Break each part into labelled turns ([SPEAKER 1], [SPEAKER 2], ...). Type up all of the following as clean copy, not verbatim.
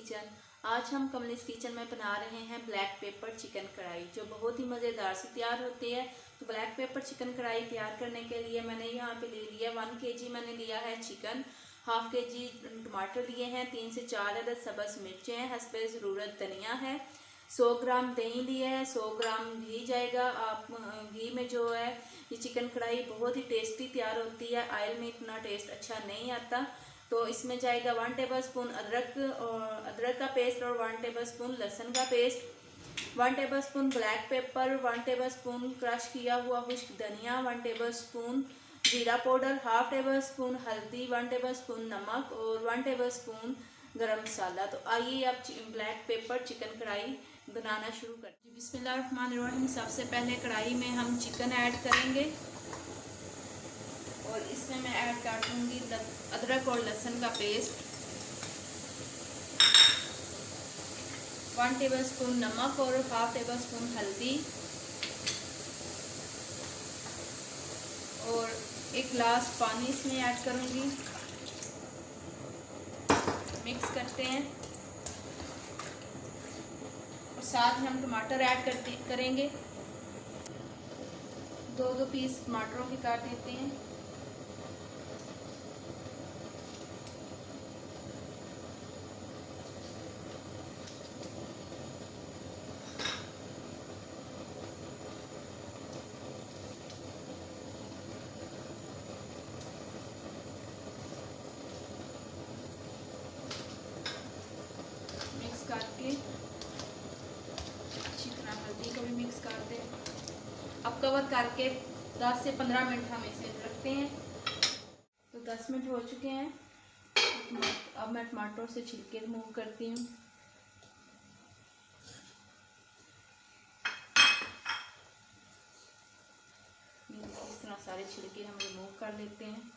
[SPEAKER 1] Kitchen. आज हम Kamlesh kitchen में बना रहे हैं ब्लैक पेपर चिकन कढ़ाई, जो बहुत ही मज़ेदार से तैयार होती है। तो ब्लैक पेपर चिकन कढ़ाई तैयार करने के लिए मैंने यहाँ पे ले लिया 1 kg मैंने लिया है चिकन, ½ kg टमाटर लिए हैं, 3 से 4 अदद सब्ज़ मिर्चें हैं, हस्बे ज़रूरत धनिया है, 100 ग्राम दही लिया है, 100 ग्राम घी जाएगा। आप घी में जो है ये चिकन कढ़ाई बहुत ही टेस्टी तैयार होती है, ऑयल में इतना टेस्ट अच्छा नहीं आता। तो इसमें जाएगा 1 टेबलस्पून अदरक का पेस्ट और 1 टेबलस्पून लहसुन का paste, 1 tablespoon black pepper, 1 tablespoon crush किया हुआ खुश्क धनिया, 1 टेबलस्पून जीरा पाउडर, ½ टेबलस्पून हल्दी, 1 टेबलस्पून नमक और 1 टेबलस्पून गरम मसाला। तो आइए अब ब्लैक पेपर चिकन कढ़ाई बनाना शुरू करते हैं। बिस्मिल्लाहिर्रहमानिर्रहीम। सबसे पहले कढ़ाई में हम चिकन ऐड करेंगे और इसमें मैं ऐड कर दूँगी अदरक और लहसुन का पेस्ट, 1 टेबलस्पून नमक और ½ टेबलस्पून हल्दी और 1 गिलास पानी इसमें ऐड करूँगी। मिक्स करते हैं और साथ में हम टमाटर ऐड करेंगे। 2 पीस टमाटरों के काट देते हैं। करके अच्छी तरह हल्दी को भी मिक्स कर दें। अब कवर करके 10 से 15 मिनट हम इसे रखते हैं। तो 10 मिनट हो चुके हैं। अब मैं टमाटर से छिलके रिमूव करती हूँ। इस तरह सारे छिलके हम रिमूव कर लेते हैं।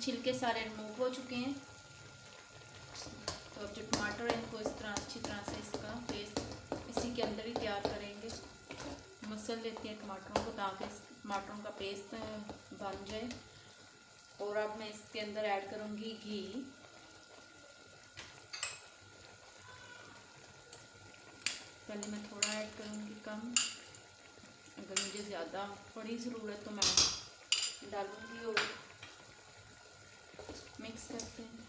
[SPEAKER 1] छिलके सारे रिमूव हो चुके हैं। तो अब जो टमाटर है इनको इस तरह अच्छी तरह से इसका पेस्ट इसी के अंदर ही तैयार करेंगे। मसल लेते हैं टमाटरों को ताकि टमाटरों का पेस्ट बन जाए। और अब मैं इसके अंदर ऐड करूँगी घी। पहले मैं थोड़ा ऐड करूँगी कम, अगर मुझे ज़्यादा बड़ी ज़रूरत तो मैं डालूँगी। और मिक्स करते हैं।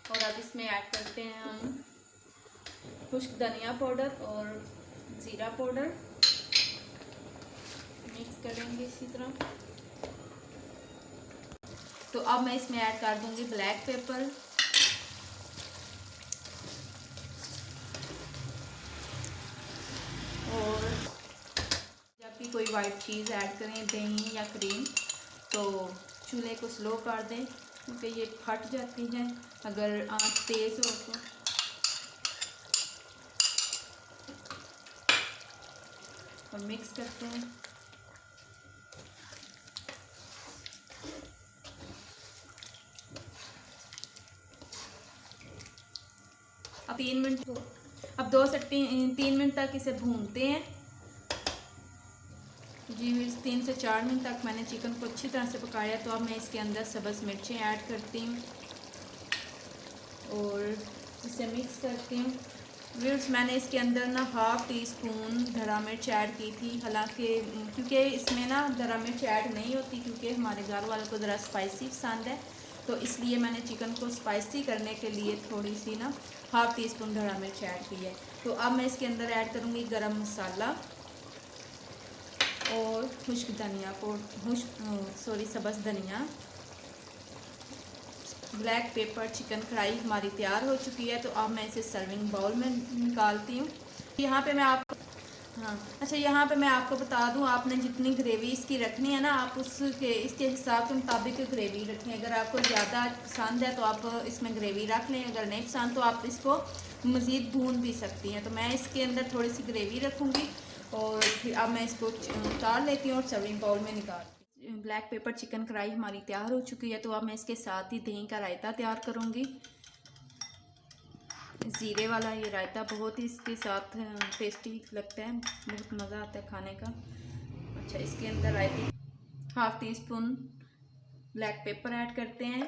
[SPEAKER 1] और अब इसमें ऐड करते हैं हम खुश्क धनिया पाउडर और ज़ीरा पाउडर। मिक्स करेंगे इसी तरह। तो अब मैं इसमें ऐड कर दूंगी ब्लैक पेपर और जब भी कोई वाइट चीज़ ऐड करें, दही या क्रीम, तो चूल्हे को स्लो कर दें क्योंकि ये फट जाती है अगर आंच तेज़ हो तो। और मिक्स करते हैं। अब 3 मिनट, अब 2 से 3 मिनट तक इसे भूनते हैं। जी 3 से 4 मिनट तक मैंने चिकन को अच्छी तरह से पकाया। तो अब मैं इसके अंदर सब्ज़ मिर्चें ऐड करती हूँ और इसे मिक्स करती हूँ। व्यूअर्स, मैंने इसके अंदर ना ½ टीस्पून हरा मिर्च ऐड की थी। हालांकि क्योंकि इसमें ना हरा मिर्च ऐड नहीं होती क्योंकि हमारे घर वालों को ज़रा स्पाइसी पसंद है, तो इसलिए मैंने चिकन को स्पाइसी करने के लिए थोड़ी सी ना ½ टीस्पून हरा मिर्च ऐड की है। तो अब मैं इसके अंदर ऐड करूँगी गरम मसाला और खुश्क धनिया को सब्ज़ धनिया। ब्लैक पेपर चिकन कढ़ाई हमारी तैयार हो चुकी है। तो अब मैं इसे सर्विंग बाउल में निकालती हूँ। यहाँ पे मैं आपको यहाँ पे मैं आपको बता दूँ, आपने जितनी ग्रेवी इसकी रखनी है ना, आप इसके हिसाब के मुताबिक ग्रेवी रखें। अगर आपको ज़्यादा पसंद है तो आप इसमें ग्रेवी रख लें, अगर नहीं पसंद तो आप इसको मज़ीद भून भी सकती हैं। तो मैं इसके अंदर थोड़ी सी ग्रेवी रखूँगी और फिर अब मैं इसको उतार लेती हूँ और सर्विंग बाउल में निकाल। ब्लैक पेपर चिकन कढ़ाई हमारी तैयार हो चुकी है। तो अब मैं इसके साथ ही दही का रायता तैयार करूँगी। ज़ीरे वाला ये रायता बहुत ही इसके साथ टेस्टी लगता है, बहुत मज़ा आता है खाने का। अच्छा, इसके अंदर रायते 1/2 टीस्पून ब्लैक पेपर ऐड करते हैं,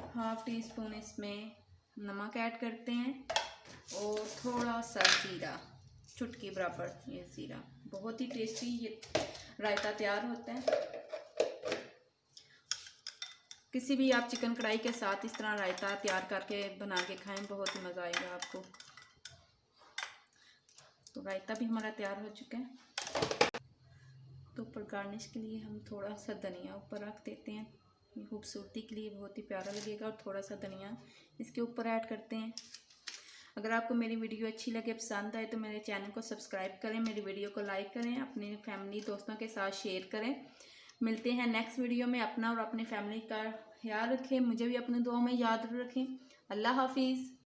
[SPEAKER 1] 1/2 टीस्पून इसमें नमक ऐड करते हैं और थोड़ा सा ज़ीरा, चुटकी बराबर ये ज़ीरा। बहुत ही टेस्टी ये रायता तैयार होता है। किसी भी आप चिकन कढ़ाई के साथ इस तरह रायता तैयार करके बना के खाएं, बहुत ही मज़ा आएगा आपको। तो रायता भी हमारा तैयार हो चुका है। तो ऊपर गार्निश के लिए हम थोड़ा सा धनिया ऊपर रख देते हैं, ये खूबसूरती के लिए बहुत ही प्यारा लगेगा। और थोड़ा सा धनिया इसके ऊपर ऐड करते हैं। अगर आपको मेरी वीडियो अच्छी लगे, पसंद आए तो मेरे चैनल को सब्सक्राइब करें, मेरी वीडियो को लाइक करें, अपने फैमिली दोस्तों के साथ शेयर करें। मिलते हैं नेक्स्ट वीडियो में। अपना और अपने फैमिली का ख्याल रखें, मुझे भी अपने दुआ में याद रखें। अल्लाह हाफिज़।